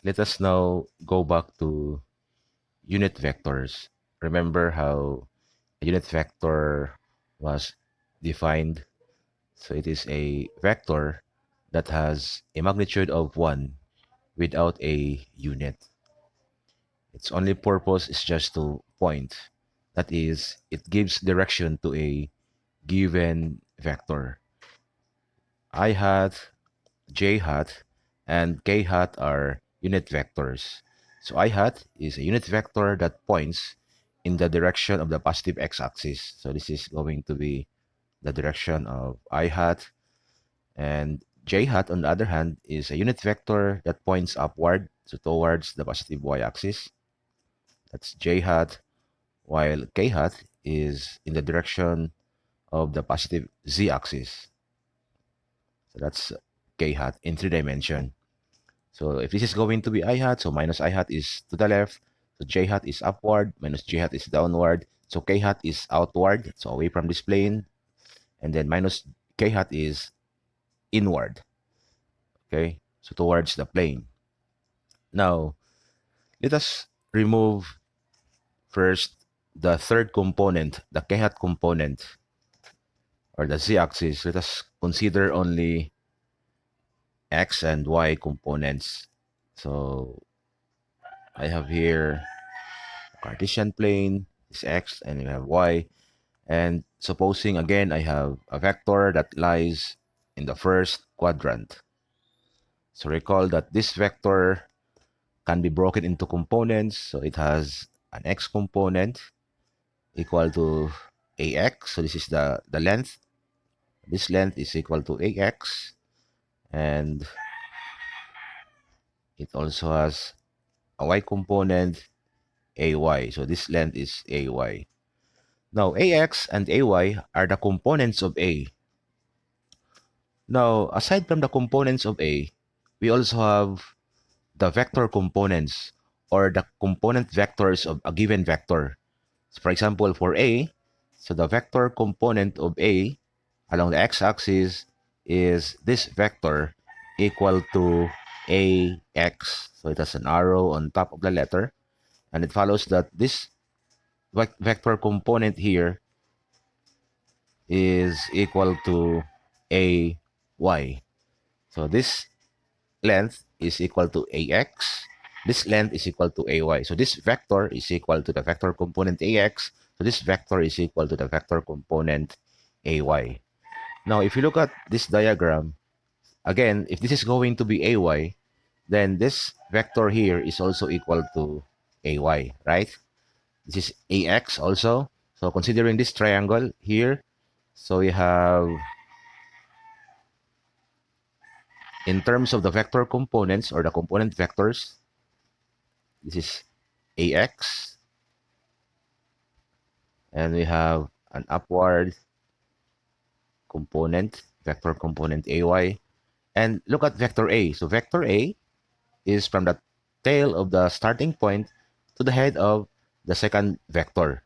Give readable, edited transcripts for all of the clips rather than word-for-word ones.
Let us now go back to unit vectors. Remember how a unit vector was defined? So it is a vector that has a magnitude of 1 without a unit. Its only purpose is just to point. That is, it gives direction to a given vector. I hat, j hat, and k hat are unit vectors. So I hat is a unit vector that points in the direction of the positive x-axis. So this is going to be the direction of I hat. And j hat, on the other hand, is a unit vector that points upward, so towards the positive y-axis. That's j hat, while k hat is in the direction of the positive z-axis. So that's k hat in 3 dimension. So if this is going to be I hat, so minus I hat is to the left, so j hat is upward, minus j hat is downward, so k hat is outward, so away from this plane, and then minus k hat is inward, okay, so towards the plane. Now, let us remove first the third component, the k hat component, or the z-axis. Let us consider only x and y components. So I have here Cartesian plane is x and we have y. And supposing again I have a vector that lies in the first quadrant. So recall that this vector can be broken into components. So it has an x component equal to ax. So this is the length. This length is equal to ax. And it also has a y component, ay. So this length is ay. Now, ax and ay are the components of A. Now, aside from the components of A, we also have the vector components or the component vectors of a given vector. So for example, for A, so the vector component of A along the x-axis is this vector equal to ax. So it has an arrow on top of the letter. And it follows that this vector component here is equal to ay. So this length is equal to ax. This length is equal to ay. So this vector is equal to the vector component ax. So this vector is equal to the vector component ay. Now, if you look at this diagram, again, if this is going to be ay, then this vector here is also equal to ay, right? This is ax also. So considering this triangle here, so we have, in terms of the vector components or the component vectors, this is ax, and we have an upward component, vector component ay. And look at vector a. So vector a is from the tail of the starting point to the head of the second vector.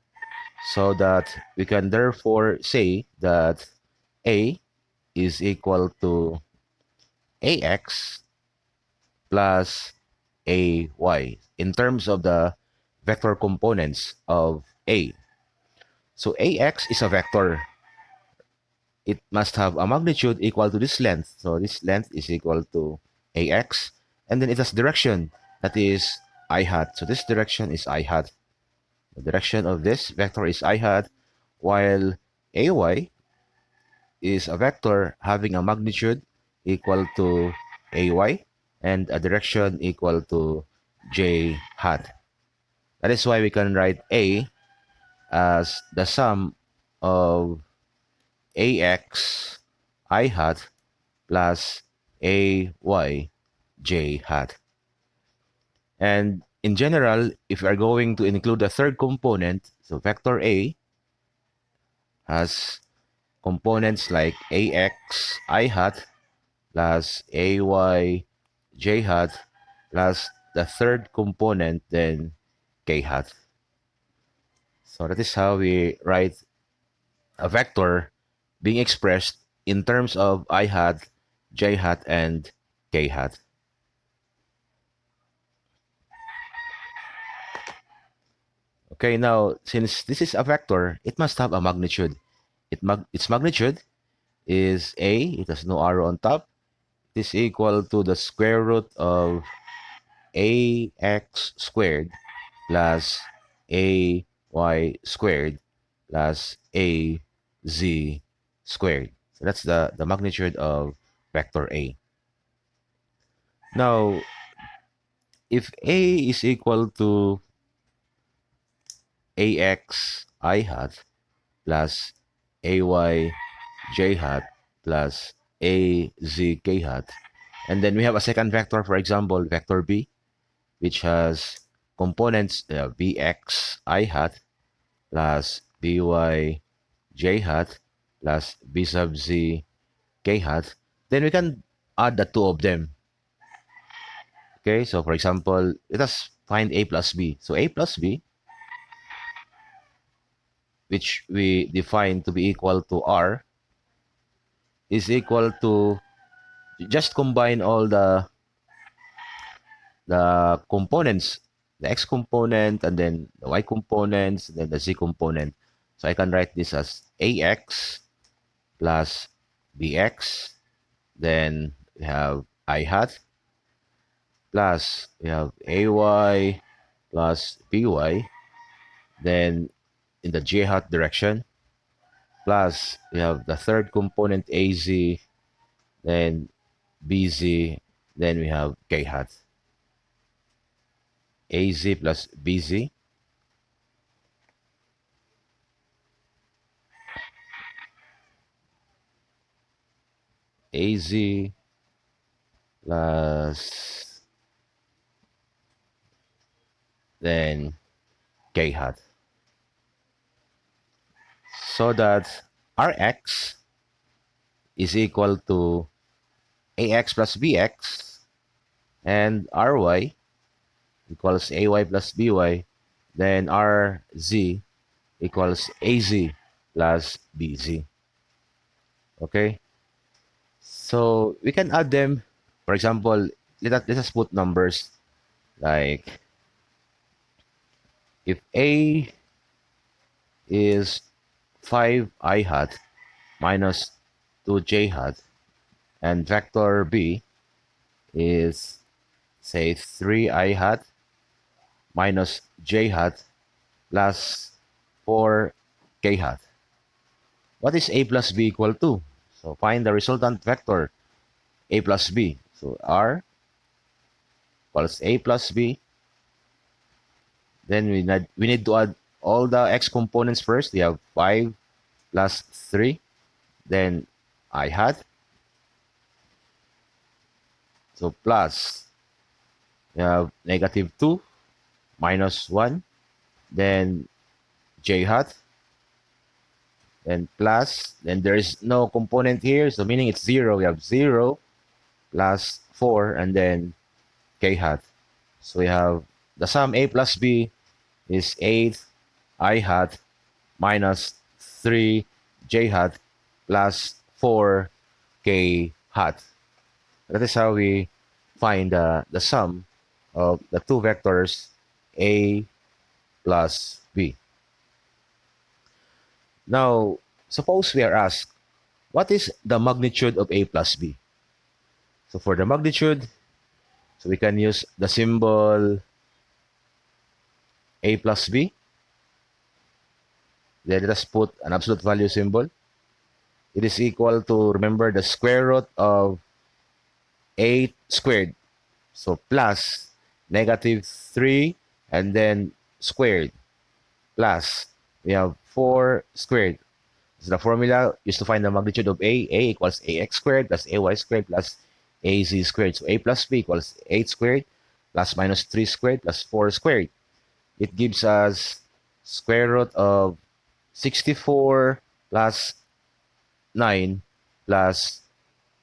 So that we can therefore say that a is equal to ax plus ay in terms of the vector components of A. So ax is a vector. It must have a magnitude equal to this length. So this length is equal to ax. And then it has direction, that is I hat. So this direction is I hat. The direction of this vector is I hat, while ay is a vector having a magnitude equal to ay and a direction equal to j hat. That is why we can write A as the sum of ax I hat plus ay j hat. And in general, if we are going to include the third component, so vector A has components like ax I hat plus ay j hat plus the third component, then k hat. So that is how we write a vector being expressed in terms of I hat, j hat, and k hat. Okay, now since this is a vector, it must have a magnitude. Its magnitude is a, it has no arrow on top, it is equal to the square root of ax squared plus ay squared plus az squared. So that's the magnitude of vector A. Now, if A is equal to ax I hat plus ay j hat plus az k hat, and then we have a second vector, for example, vector B, which has components bx I hat plus by j hat plus b sub z k hat, then we can add the two of them. Okay, so for example, let us find a plus b. So a plus b, which we define to be equal to r, is equal to, just combine all the components, the x component and then the y components, and then the z component. So I can write this as ax plus bx, then we have I hat, plus we have ay plus by, then in the j hat direction, plus we have the third component az, then bz, then we have k hat. Az plus bz, az plus then k hat. So that Rx is equal to Ax plus Bx and Ry equals Ay plus By, then Rz equals Az plus Bz. Okay? So we can add them. For example, let us put numbers like if A is 5 I hat minus 2 j hat, and vector B is, say, 3 I hat minus j hat plus 4 k hat. What is A plus B equal to? So find the resultant vector, A plus B. So R equals A plus B. Then we need to add all the x components first. We have 5 plus 3. Then I hat. So plus, we have negative 2 minus 1. Then j hat. Then plus, then there is no component here, so meaning it's 0. We have 0 plus 4, and then k hat. So we have the sum A plus B is 8 I hat minus 3 j hat plus 4 k hat. That is how we find the sum of the two vectors A plus B. Now, suppose we are asked, what is the magnitude of A plus B? So for the magnitude, so we can use the symbol A plus B. Then let us put an absolute value symbol. It is equal to, remember, the square root of 8 squared. So plus negative 3 and then squared plus we have 4 squared. So the formula used to find the magnitude of A. A equals ax squared plus ay squared plus az squared. So A plus B equals 8 squared plus minus 3 squared plus 4 squared. It gives us square root of 64 plus 9 plus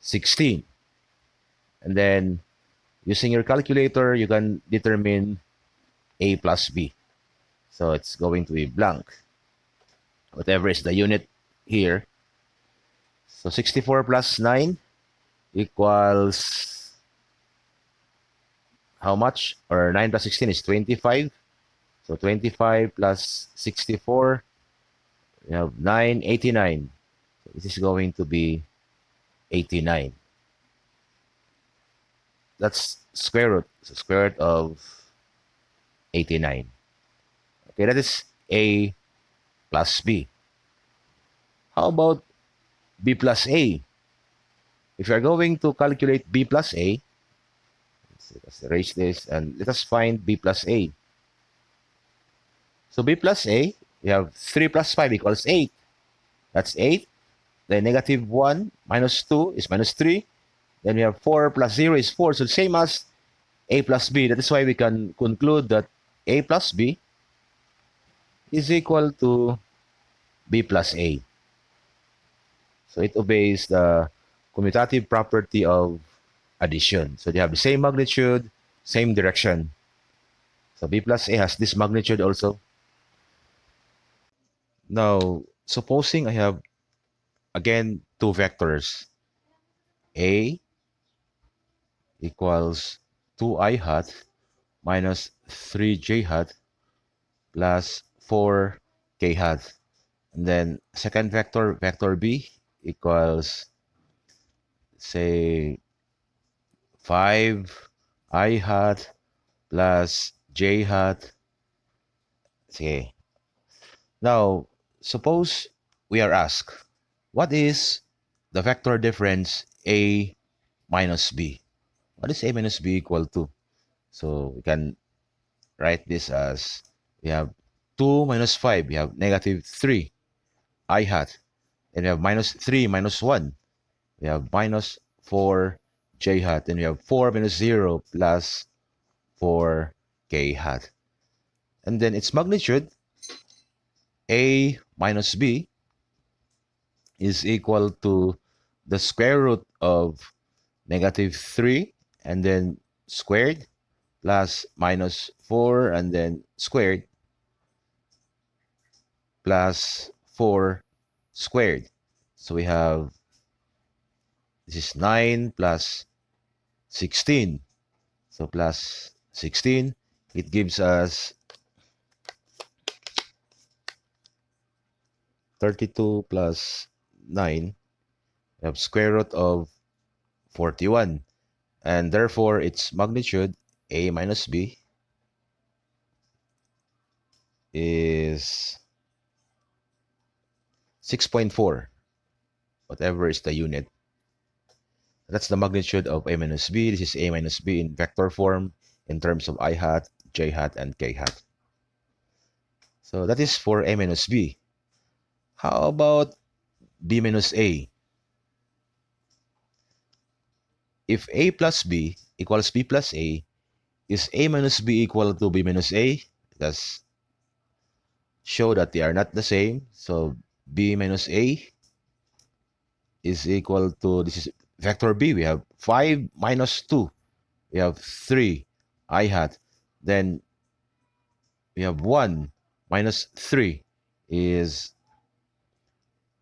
16. And then using your calculator, you can determine A plus B. So it's going to be blank. Whatever is the unit here. So 64 plus 9 equals how much? Or 9 plus 16 is 25. So 25 plus 64, we have 989. So this is going to be 89. That's square root. So square root of 89. Okay, that is A plus B. How about B plus A? If you are going to calculate B plus A, let's erase this and let us find B plus A. So B plus A, we have 3 plus 5 equals 8. That's 8. Then negative 1 minus 2 is minus 3. Then we have 4 plus 0 is 4. So same as A plus B. That is why we can conclude that A plus B is equal to B plus A. So it obeys the commutative property of addition. So they have the same magnitude, same direction. So B plus A has this magnitude also. Now, supposing I have, again, two vectors. A equals 2i hat minus 3j hat plus 4k hat. And then second vector, vector B, equals, say, 5i hat plus j hat. Okay. Now, suppose we are asked, what is the vector difference A minus B? What is A minus B equal to? So we can write this as, we have 2 minus 5, we have negative 3 I hat. And we have minus 3 minus 1. We have minus 4 j hat. And we have 4 minus 0 plus 4 k hat. And then its magnitude, A minus B, is equal to the square root of negative 3 and then squared plus minus 4 and then squared plus 4 squared. So we have, this is 9 plus 16. So plus 16, it gives us 32 plus 9. We have square root of 41. And therefore, its magnitude, A minus B, is 6.4, whatever is the unit. That's the magnitude of A minus B. This is A minus B in vector form in terms of I hat, j hat, and k hat. So that is for A minus B. How about B minus A? If A plus B equals B plus A, is A minus B equal to B minus A? Let's show that they are not the same. So B minus A is equal to, this is vector B. We have 5 minus 2. We have 3 I hat. Then we have 1 minus 3 is,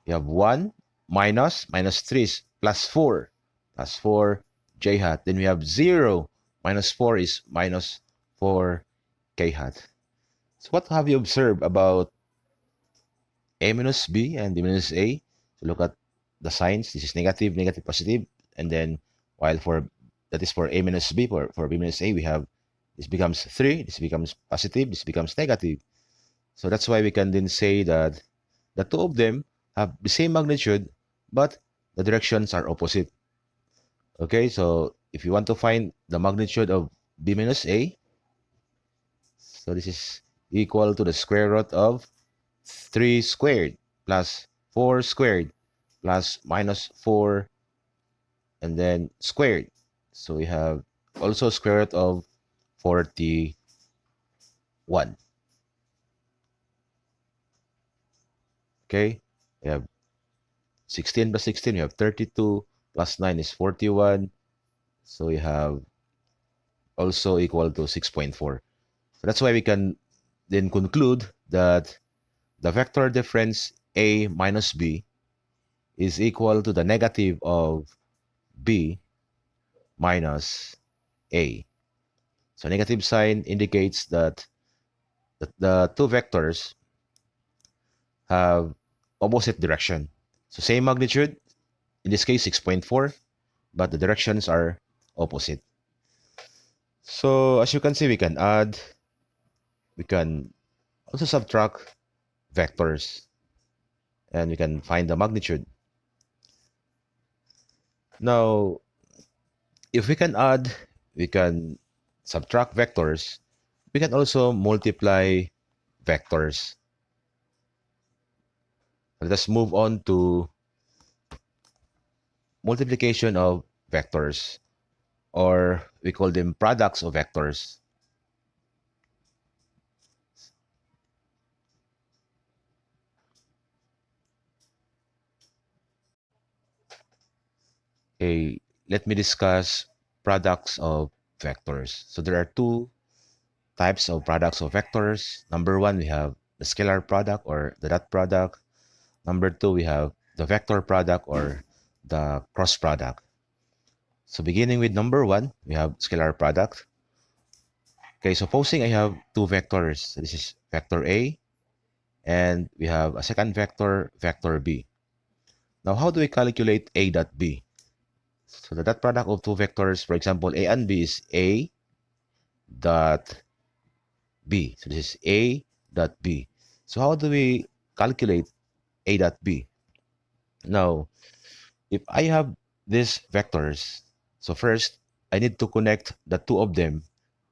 we have 1 minus 3 is plus 4 j hat. Then we have 0 minus 4 is minus 4 k hat. So what have you observed about A minus B and B minus A? So look at the signs. This is negative, negative, positive. And then while for, that is for A minus B, for B minus A, we have, this becomes 3, this becomes positive, this becomes negative. So that's why we can then say that the two of them have the same magnitude, but the directions are opposite. Okay, so if you want to find the magnitude of B minus A, so this is equal to the square root of 3 squared plus 4 squared plus minus 4 and then squared. So we have also square root of 41. Okay, we have 16 plus 16, we have 32 plus 9 is 41. So we have also equal to 6.4. So that's why we can then conclude that the vector difference A minus B is equal to the negative of B minus A. So negative sign indicates that The two vectors have opposite direction. So same magnitude, in this case 6.4, but the directions are opposite. So as you can see, we can add, we can also subtract vectors, and we can find the magnitude. Now, if we can add, we can subtract vectors, we can also multiply vectors. Let us move on to multiplication of vectors, or we call them products of vectors. Okay, let me discuss products of vectors. So there are two types of products of vectors. Number one, we have the scalar product or the dot product. Number two, we have the vector product or the cross product. So beginning with number one, we have scalar product. Okay, supposing I have two vectors. So this is vector A, and we have a second vector, vector B. Now, how do we calculate A dot B? So the dot product of two vectors, for example, A and B is A dot B. So this is A dot B. So how do we calculate A dot B? Now, if I have these vectors, so first I need to connect the two of them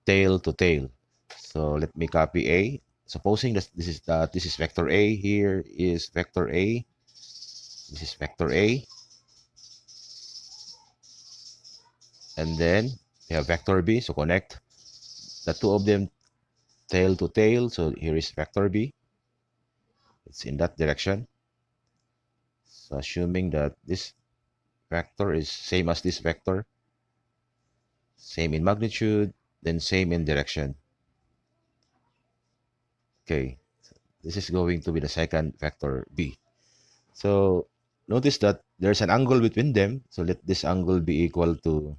tail to tail. So let me copy A. Supposing that this is vector A, here is vector A, this is vector A, and then we have vector B. So connect the two of them tail to tail. So here is vector B. It's in that direction. So assuming that this vector is same as this vector, same in magnitude, then same in direction. Okay, this is going to be the second vector B. So notice that there's an angle between them. So let this angle be equal to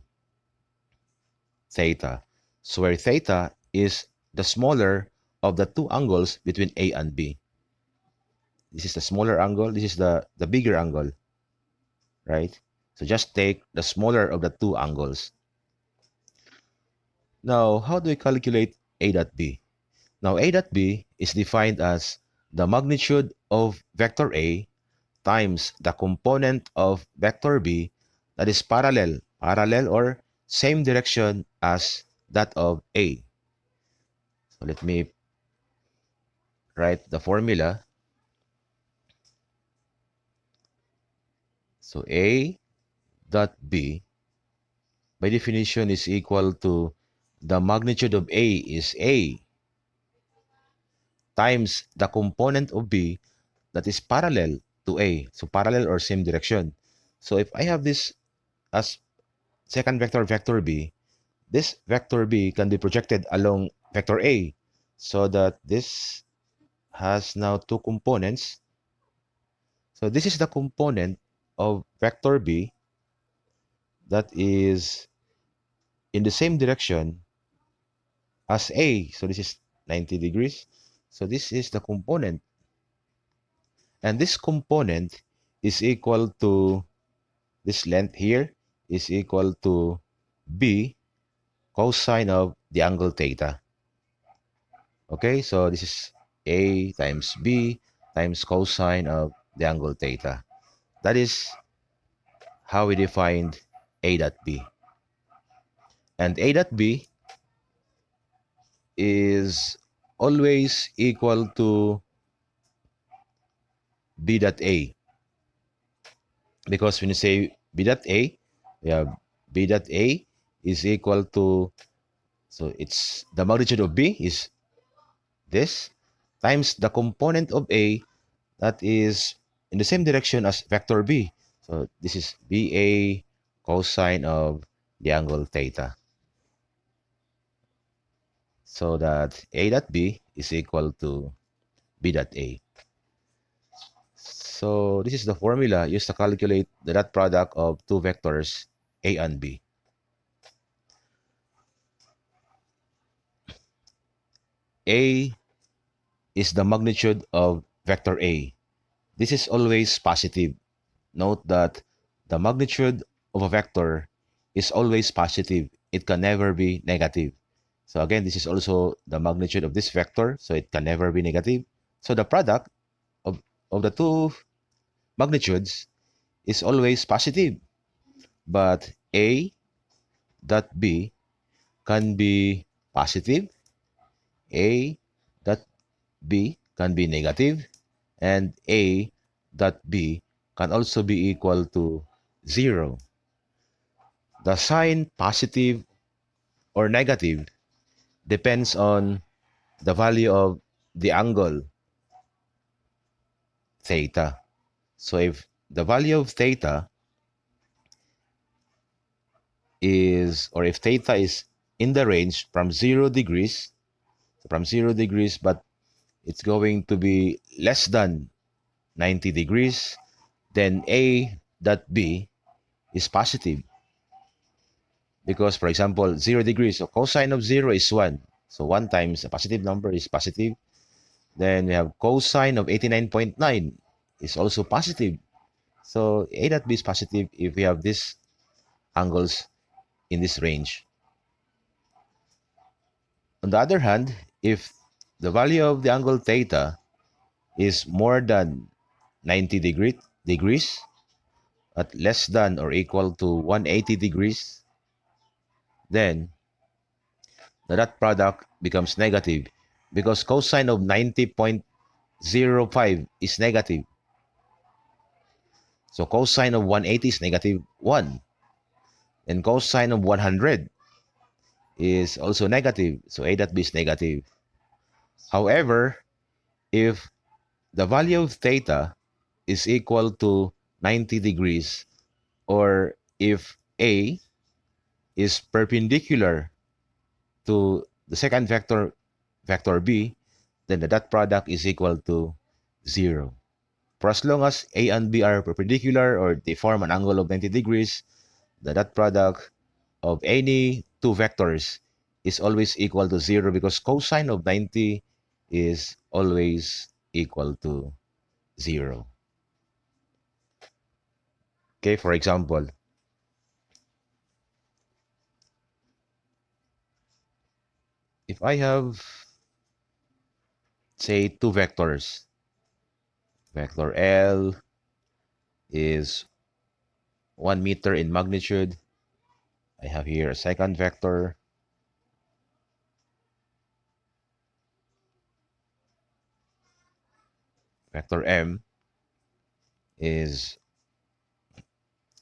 theta. So where theta is the smaller of the two angles between A and B. This is the smaller angle. This is the bigger angle, right? So just take the smaller of the two angles. Now, how do we calculate A dot B? Now, A dot B is defined as the magnitude of vector A times the component of vector B that is parallel or same direction as that of A. So let me write the formula. So A dot B by definition is equal to the magnitude of A is A times the component of B that is parallel to A. So parallel or same direction. So if I have this as second vector, vector B, this vector B can be projected along vector A, so that this has now two components. So this is the component of vector B that is in the same direction as A. So this is 90 degrees. So this is the component. And this component is equal to this length here is equal to B cosine of the angle theta. Okay, so this is A times B times cosine of the angle theta. That is how we defined A dot B. And A dot B is always equal to B dot A. Because when you say B dot A, we have B dot A is equal to, so it's the magnitude of B is this times the component of A that is in the same direction as vector B. So this is BA cosine of the angle theta. So that A dot B is equal to B dot A. So this is the formula used to calculate the dot product of two vectors A and B. A is the magnitude of vector A. This is always positive. Note that the magnitude of a vector is always positive. It can never be negative. So again, this is also the magnitude of this vector, so it can never be negative. So the product of the two magnitudes is always positive. But A dot B can be positive, A dot B can be negative, and A dot B can also be equal to 0. The sign positive or negative depends on the value of the angle theta. So if the value of theta is, or if theta is in the range from 0 degrees, but it's going to be less than 90 degrees, then A dot B is positive. Because, for example, 0 degrees, so cosine of 0 is 1. So 1 times a positive number is positive. Then we have cosine of 89.9 is also positive. So A dot B is positive if we have these angles in this range. On the other hand, if the value of the angle theta is more than 90 degrees, at less than or equal to 180 degrees, then the dot product becomes negative because cosine of 90.05 is negative. So cosine of 180 is negative 1. And cosine of 100 is also negative. So A dot B is negative. However, if the value of theta is equal to 90 degrees, or if A is perpendicular to the second vector, vector B, then the dot product is equal to 0. For as long as A and B are perpendicular or they form an angle of 90 degrees, the dot product of any two vectors is always equal to 0 because cosine of 90 is always equal to 0. Okay, for example, if I have, say, two vectors, vector L is 1 meter in magnitude. I have here a second vector, vector M is,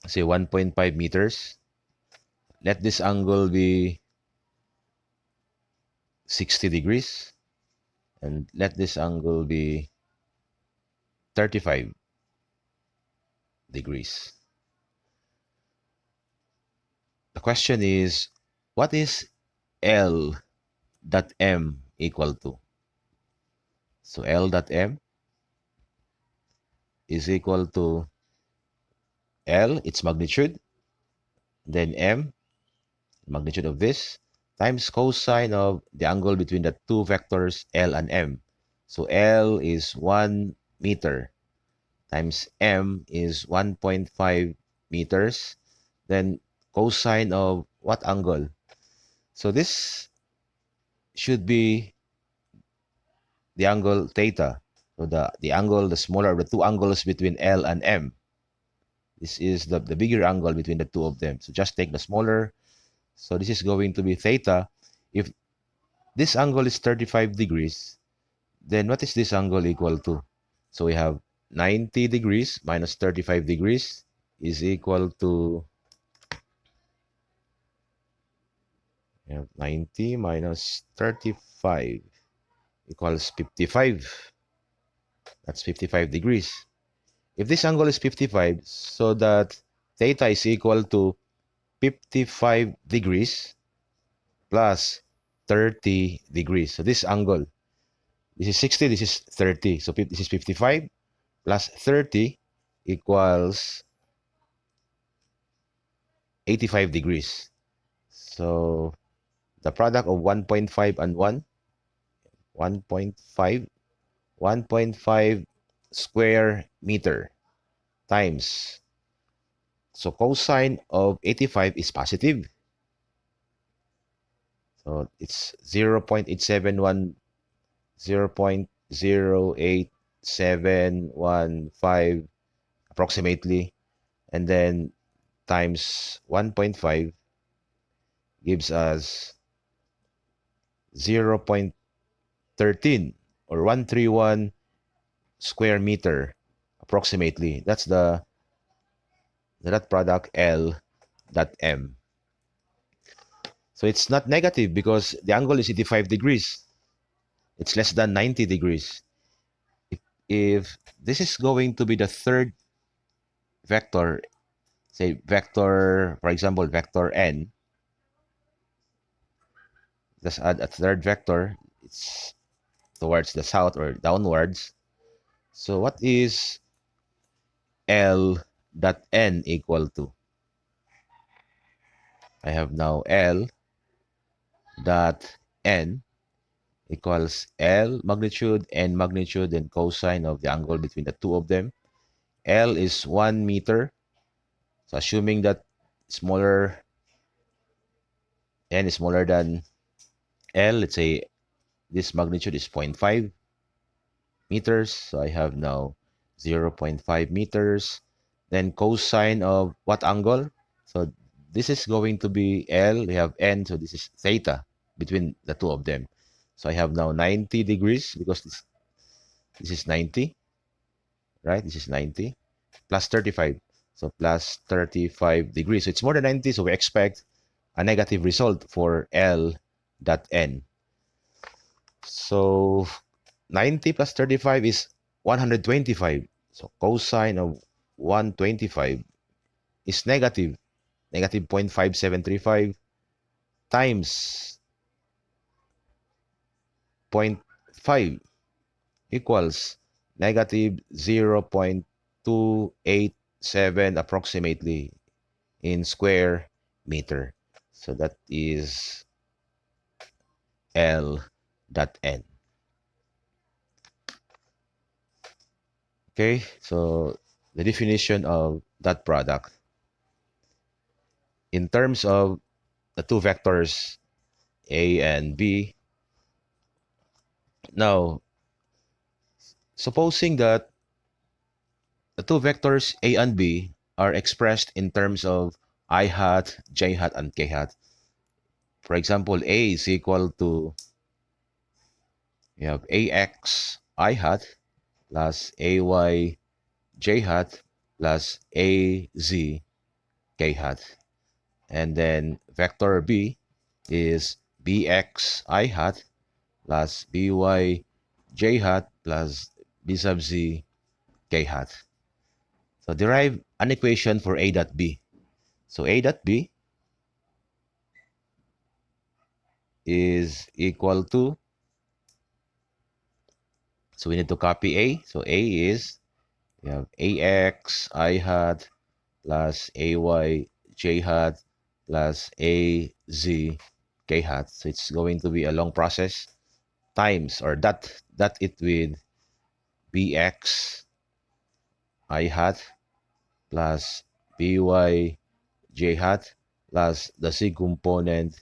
say, 1.5 meters. Let this angle be 60 degrees and let this angle be 35 degrees. The question is, what is L dot M equal to? So L dot M is equal to L, its magnitude, then M, magnitude of this, times cosine of the angle between the two vectors L and M. So L is 1 meter times M is 1.5 meters. Then cosine of what angle? So this should be the angle theta. So the angle, the smaller of the two angles between L and M. This is the bigger angle between the two of them. So just take the smaller. So this is going to be theta. If this angle is 35 degrees, then what is this angle equal to? So we have 90 degrees minus 35 degrees is equal to, we have 90 minus 35 equals 55. That's 55 degrees. If this angle is 55, so that theta is equal to 55 degrees plus 30 degrees. So this angle, this is 60, this is 30. So this is 55 plus 30 equals 85 degrees. So the product of 1.5 and 1.5 1.5 square meter times. So cosine of 85 is positive. So it's 0.871, 0.08715 approximately. And then times 1.5 gives us 0.13 or 131 square meter approximately. That's the dot product L dot M. So it's not negative because the angle is 85 degrees. It's less than 90 degrees. If this is going to be the third vector, say vector, for example, vector n, just add a third vector, it's towards the south or downwards. So what is L dot n equal to? I have now L dot n equals L magnitude, n magnitude, and cosine of the angle between the two of them. L is 1 meter. So assuming that smaller, n is smaller than L, let's say this magnitude is 0.5 meters. So I have now 0.5 meters. Then cosine of what angle? So this is going to be L. We have N. So this is theta between the two of them. So I have now 90 degrees because this is 90, right? This is 90 plus 35. So plus 35 degrees. So it's more than 90. So we expect a negative result for L dot N. So 90 plus 35 is 125. So cosine of 125 is negative 0.5735 times 0.5 equals negative 0.287 approximately in square meter. So that is L dot N. Okay, so the definition of that product in terms of the two vectors A and B. Now, supposing that the two vectors A and B are expressed in terms of I hat, J hat, and K hat. For example, A is equal to, you have AX I hat plus AY J hat plus AZ K hat. And then vector B is BX I hat plus BY J hat plus B sub Z K hat. So derive an equation for A dot B. So A dot B is equal to, so we need to copy A. So A is, we have AX I hat plus AY J hat plus AZ K hat. So it's going to be a long process times or that it with BX I hat plus BY J hat plus the C component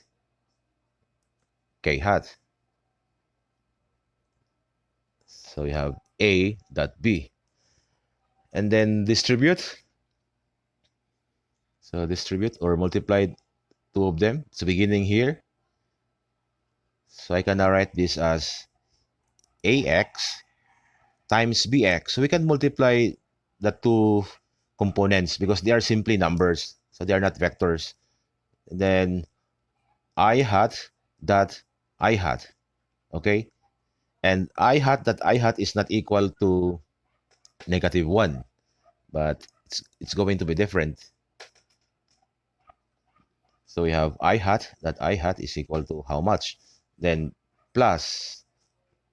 K hat. So we have A dot B. And then distribute. So distribute or multiply two of them. So beginning here. So I can now write this as AX times BX. So we can multiply the two components because they are simply numbers. So they are not vectors. And then I hat dot I hat. Okay? And I hat dot I hat is not equal to negative 1. But it's going to be different. So we have I hat, that I hat is equal to how much? Then plus,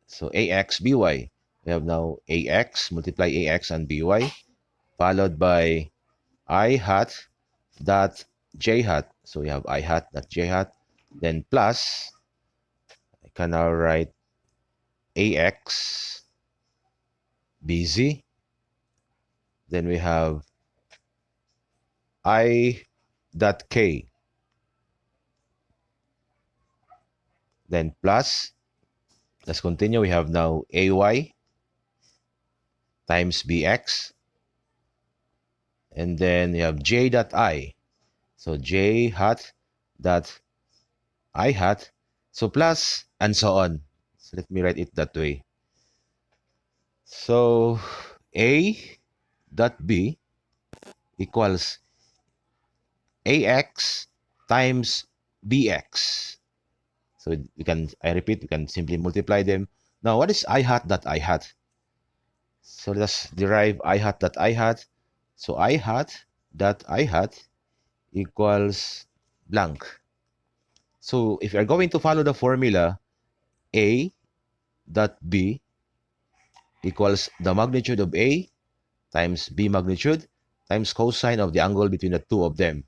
so AX BY. We have now AX, multiply AX and BY, followed by I hat dot J hat. So we have I hat dot J hat. Then plus, I can now write AX BZ. Then we have I dot K. Then plus, let's continue. We have now AY times BX. And then we have J dot I. So J hat dot I hat. So plus and so on. So let me write it that way. So A dot B equals AX times BX. So I repeat, we can simply multiply them. Now, what is I hat dot I hat? So let's derive I hat dot I hat. So I hat dot I hat equals blank. So if you're going to follow the formula, A dot B equals the magnitude of A times B magnitude times cosine of the angle between the two of them.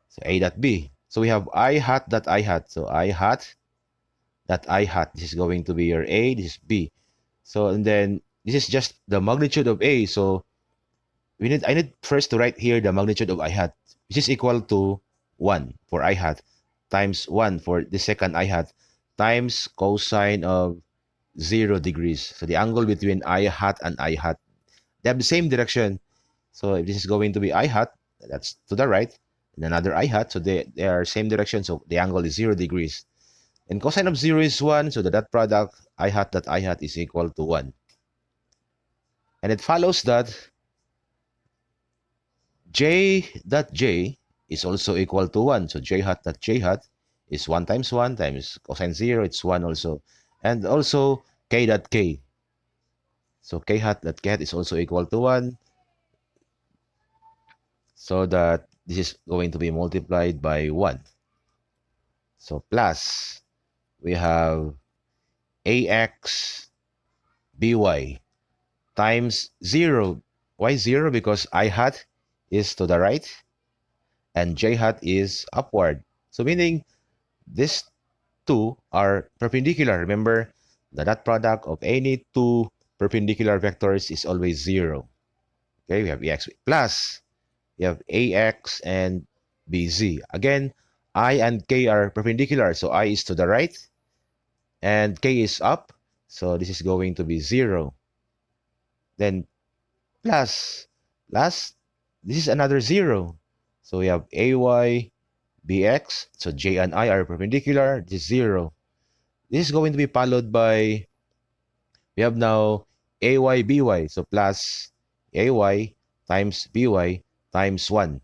So A dot B. So we have I hat dot I hat. So I hat dot I hat. This is going to be your A, this is B. So and then this is just the magnitude of A. So I need first to write here the magnitude of I hat, which is equal to 1 for I hat times 1 for the second I hat times cosine of 0 degrees. So the angle between I hat and I hat, they have the same direction. So if this is going to be I hat, that's to the right, and another I hat, so they are same direction, so the angle is 0 degrees. And cosine of 0 is 1, so the dot product I hat dot I hat is equal to 1. And it follows that J dot J is also equal to 1. So J hat dot J hat is 1 times 1 times cosine 0, it's 1 also. And also K dot K. So K hat dot K hat is also equal to 1. So that this is going to be multiplied by 1. So plus, we have AX BY times 0. Why 0? Because I hat is to the right and J hat is upward. So meaning these two are perpendicular. Remember, the dot product of any two perpendicular vectors is always 0. Okay, we have AX plus, we have AX and BZ. Again, I and K are perpendicular. So I is to the right and K is up. So this is going to be 0. Then plus, this is another 0. So we have AY, BX. So J and I are perpendicular. This is 0. This is going to be followed by, we have now AY, BY. So plus AY times BY times 1.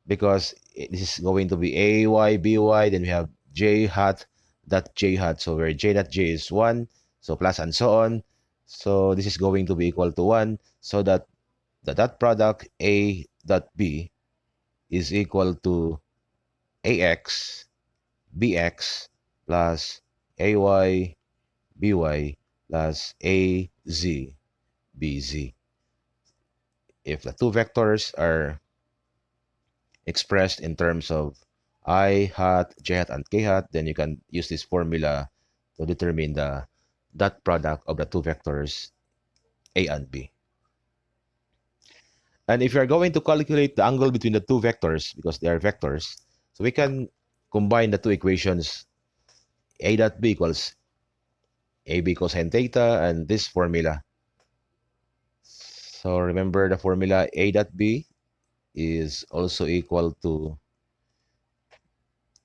Because this is going to be AY, BY. Then we have J hat dot J hat. So where J dot J is 1. So plus and so on. So this is going to be equal to 1. So that the dot product A dot B is equal to AX BX plus AY BY plus AZ BZ. If the two vectors are expressed in terms of I hat, J hat, and K hat, then you can use this formula to determine the dot product of the two vectors A and B. And if you are going to calculate the angle between the two vectors, because they are vectors, so we can combine the two equations. A dot B equals AB cosine theta and this formula. So remember the formula A dot B is also equal to,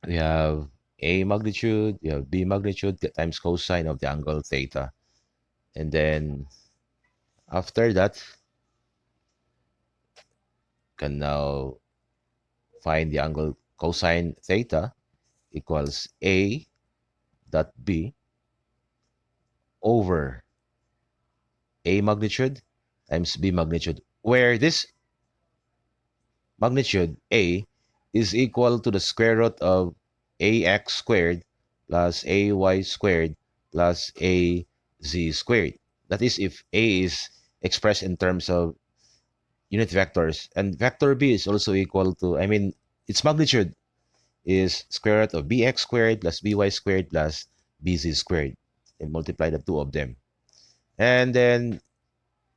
we have A magnitude, we have B magnitude times cosine of the angle theta. And then after that, can now find the angle cosine theta equals A dot B over A magnitude times B magnitude, where this magnitude A is equal to the square root of AX squared plus AY squared plus AZ squared. That is if A is expressed in terms of unit vectors. And vector B is also equal to, its magnitude is square root of BX squared plus BY squared plus BZ squared. And multiply the two of them. And then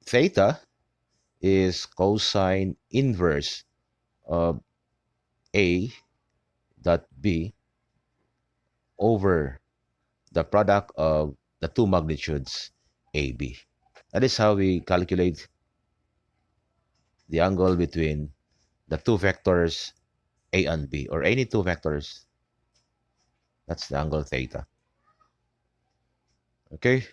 theta is cosine inverse of A dot B over the product of the two magnitudes AB. That is how we calculate the angle between the two vectors A and B, or any two vectors. That's the angle theta. Okay?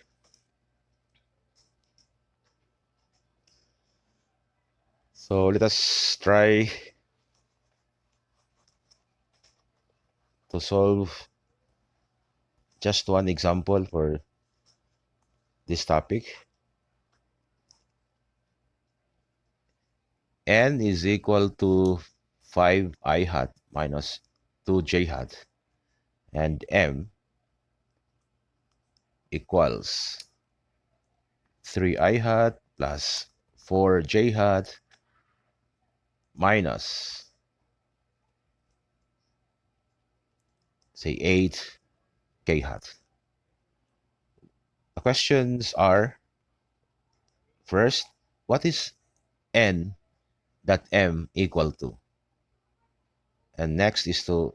So let us try to solve just one example for this topic. N is equal to 5 I hat minus 2 j hat, and M equals 3 I hat plus 4 j hat minus, say, 8 k hat. The questions are, first, what is N that M equal to? And next is to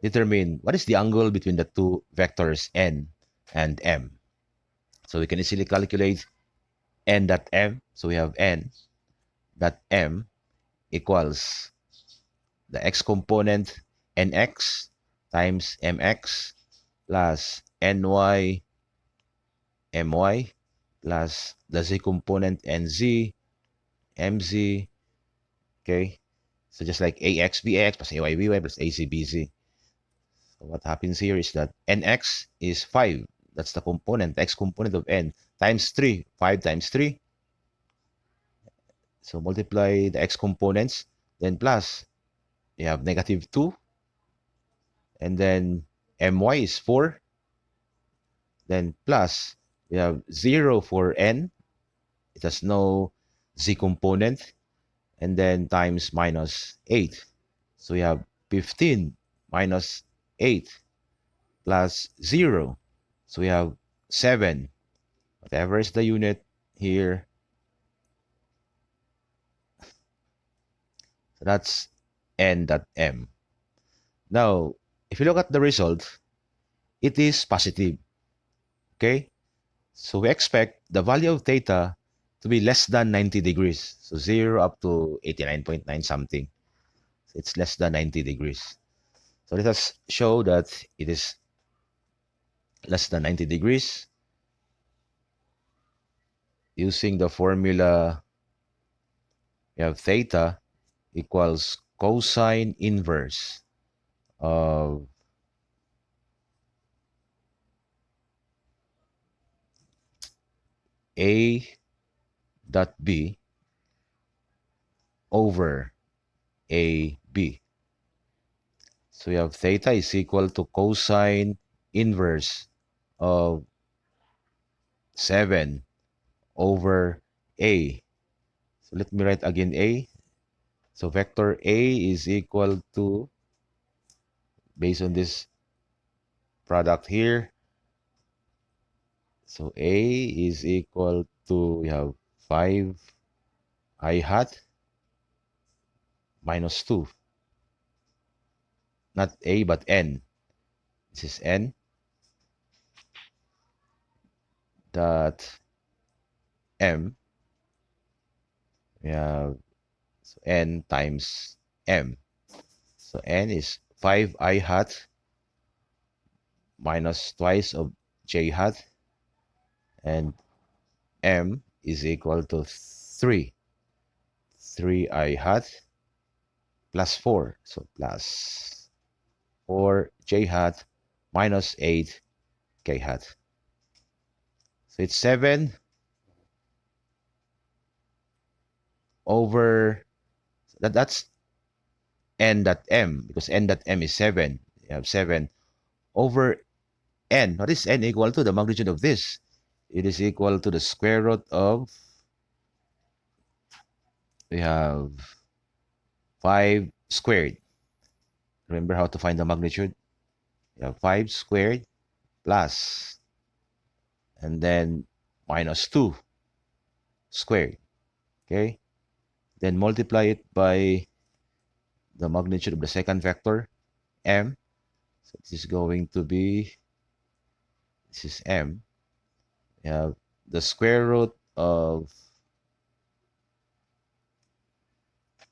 determine what is the angle between the two vectors N and M. So we can easily calculate N dot M. So we have N dot M equals the x component nx times mx plus ny my plus the z component nz mz. Okay, so just like ax bx plus ay by plus ac bz. So what happens here is that nx is 5. That's the component, x component of n, times 3. 5 times 3. So multiply the x components, then plus, you have negative 2, and then my is 4, then plus, we have 0 for n, it has no z component, and then times minus 8. So we have 15 minus 8 plus 0. So we have 7. Whatever is the unit here, so that's n dot m. Now, if you look at the result, it is positive. Okay? So we expect the value of theta to be less than 90 degrees. So 0 up to 89.9 something. So it's less than 90 degrees. So let us show that it is less than 90 degrees using the formula. We have theta equals cosine inverse of A dot B over AB. So we have theta is equal to cosine inverse of 7 over A. So let me write again A. So vector A is equal to, based on this product here, so A is equal to, we have 5 I hat minus 2. Not A, but N. This is N dot M. We have, so N times M. So N is 5 I hat minus twice of J hat, and M is equal to 3. 3 I hat plus 4. So plus 4 J hat minus 8 K hat. So it's 7 over, that's n dot m, because n dot m is 7. You have 7 over n. What is n equal to? The magnitude of this. It is equal to the square root of, we have 5 squared. Remember how to find the magnitude? You have 5 squared plus, and then minus 2 squared. Okay? Then multiply it by the magnitude of the second vector, m. So this is going to be, this is m. We have the square root of,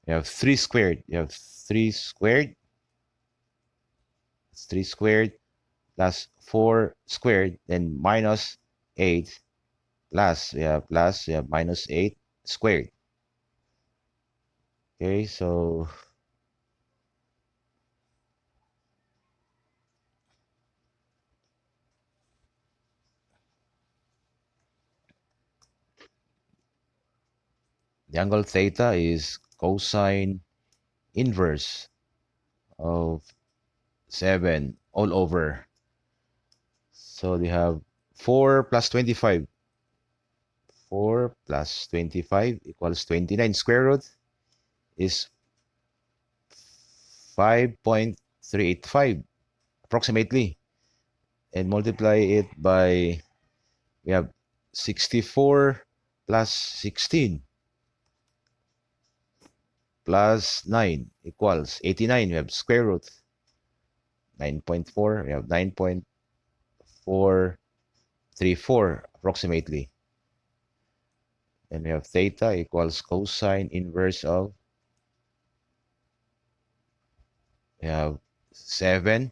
you have 3 squared. You have 3 squared. It's 3 squared plus 4 squared, then minus 8 plus, we have minus 8 squared. Okay, so the angle theta is cosine inverse of 7 all over. So we have 4 plus 25. 4 plus 25 equals 29. Square root is 5.385 approximately. And multiply it by, we have 64 plus 16 plus 9 equals 89. We have square root 9.4. We have 9.434 approximately. And we have theta equals cosine inverse of, we have 7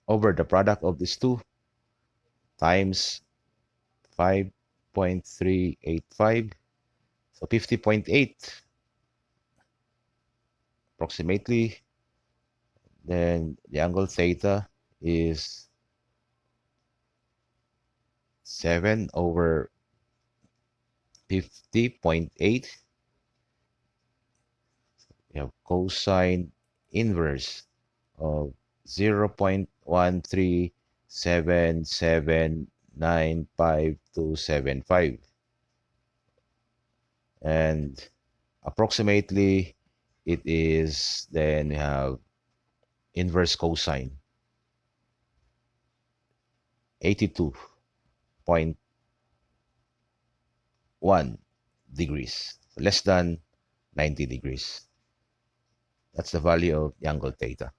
over the product of these two times 5.385. So 50.8 approximately. Then the angle theta is 7 over 50.8. We have cosine inverse of 0.137795275. And approximately it is, then we have inverse cosine 82.1 degrees, less than 90 degrees. That's the value of the angle theta.